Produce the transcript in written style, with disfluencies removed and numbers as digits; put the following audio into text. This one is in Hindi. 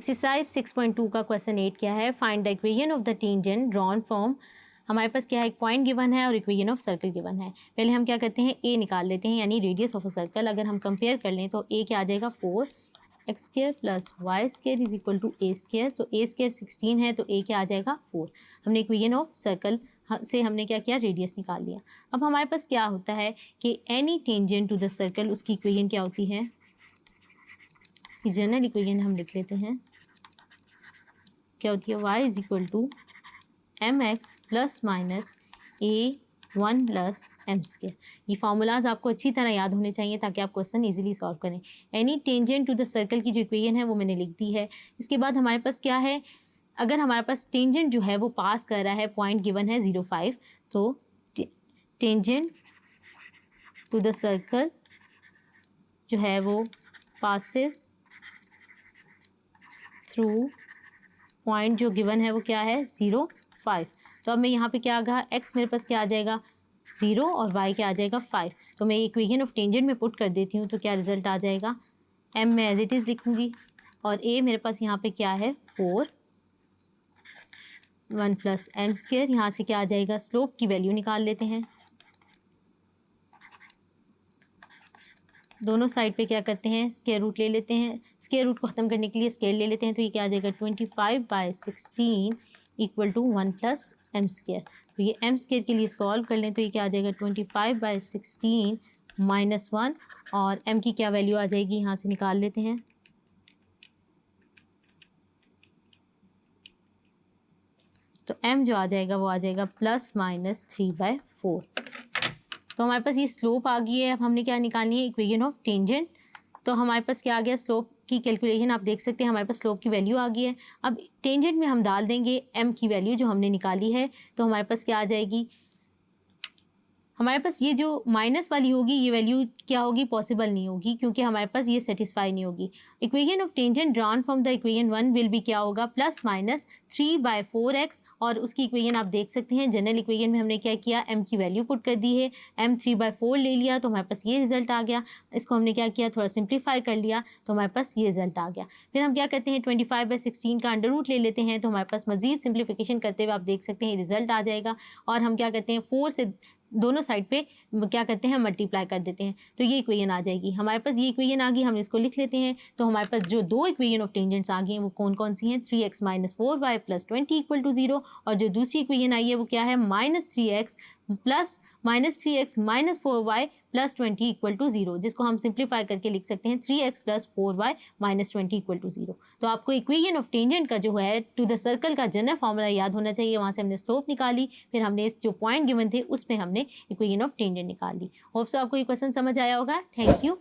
एक्सरसाइज 6.2 का क्वेश्चन 8 क्या है, find the equation of the tangent drawn from, हमारे पास क्या है, एक पॉइंट गिवन है और इक्वेशन ऑफ सर्कल गिवन है। पहले हम क्या करते हैं, ए निकाल लेते हैं, यानी रेडियस ऑफ अ सर्कल। अगर हम कंपेयर कर लें तो ए क्या आ जाएगा 4x² + y² = a²। तो a² 16 है तो ए क्या आ जाएगा 4। हमने इक्वेशन ऑफ सर्कल से हमने क्या किया, रेडियस निकाल लिया। अब हमारे पास क्या होता है कि any tangent to the circle, उसकी इक्वेशन क्या होती है, इसकी जनरल इक्वेशन हम लिख लेते हैं, क्या होती है, y = mx ± a1 + m²। ये फार्मूलाज आपको अच्छी तरह याद होने चाहिए ताकि आप क्वेश्चन इजीली सॉल्व करें। Any tangent to the circle की जो इक्वेशन है वो मैंने लिख दी है। इसके बाद हमारे पास क्या है, अगर हमारे पास टेंजेंट जो है वो पास कर रहा है, पॉइंट गिवन है 0,5, तो टेंजेंट टू द सर्कल जो है वो पासेस थ्रू पॉइंट जो गिवन है वो क्या है 0,5। तो अब मैं यहाँ पे क्या आ गया, x मेरे पास क्या आ जाएगा 0 और y क्या आ जाएगा 5। तो मैं इक्वेशन ऑफ टेंजेंट में पुट कर देती हूँ तो क्या रिजल्ट आ जाएगा, m मैं एज इट इज़ लिखूँगी और a मेरे पास यहाँ पे क्या है 4, 1 + m²। यहाँ से क्या आ जाएगा, स्लोप की वैल्यू निकाल लेते हैं। दोनों साइड पे क्या करते हैं, स्क्वायर रूट ले लेते हैं। स्क्वायर रूट को ख़त्म करने के लिए स्क्वायर ले लेते हैं, तो ये क्या आ जाएगा 25/16 = 1 + m²। तो ये m² के लिए सॉल्व कर लें तो ये क्या आ जाएगा 25/16 - 1, और m की क्या वैल्यू आ जाएगी, यहाँ से निकाल लेते हैं। तो m जो आ जाएगा वो आ जाएगा ±3/4। तो हमारे पास ये स्लोप आ गई है। अब हमने क्या निकालनी है, इक्वेशन ऑफ टेंजेंट। तो हमारे पास क्या आ गया, स्लोप की कैलकुलेशन आप देख सकते हैं, हमारे पास स्लोप की वैल्यू आ गई है। अब टेंजेंट में हम डाल देंगे m की वैल्यू जो हमने निकाली है, तो हमारे पास क्या आ जाएगी, हमारे पास ये जो माइनस वाली होगी ये वैल्यू क्या होगी, पॉसिबल नहीं होगी, क्योंकि हमारे पास ये सेटिस्फाई नहीं होगी। Equation of tangent drawn from the equation 1 will भी क्या होगा, ±3/4x, और उसकी इक्वेशन आप देख सकते हैं। जनरल इक्वेशन में हमने क्या किया, m की वैल्यू पुट कर दी है, m 3/4 ले लिया तो हमारे पास ये रिजल्ट आ गया। इसको हमने क्या किया, थोड़ा सिंप्लीफाई कर लिया तो हमारे पास ये रिजल्ट आ गया। फिर हम क्या करते हैं, 25/16 का अंडर रूट ले लेते हैं, तो हमारे पास मजीद सिंप्लीफिकेशन करते हुए आप देख सकते हैं रिजल्ट आ जाएगा। और हम क्या करते हैं, 4 से दोनों साइड पे क्या करते हैं, मल्टीप्लाई कर देते हैं, तो ये इक्वेशन आ जाएगी। हमारे पास ये इक्वेशन आ गई, हम इसको लिख लेते हैं। तो हमारे पास जो दो इक्वेशन ऑफ टेंजेंट्स आ गई हैं वो कौन कौन सी हैं, 3x - 4y + 20 = 0, और जो दूसरी इक्वेशन आई है वो क्या है, -3x - 4y + 20 = 0, जिसको हम सिंप्लीफाई करके लिख सकते हैं 3x + 4y - 20 = 0। तो आपको इक्वेशन ऑफ टेंजेंट का जो है टू द सर्कल का जनरल फॉर्मूला याद होना चाहिए। वहाँ से हमने स्लोप निकाली, फिर हमने इस जो पॉइंट गिवन थे उस पर हमने इक्वेशन ऑफ टेंजेंट निकाल ली। होप सो आपको ये क्वेश्चन समझ आया होगा। Thank you.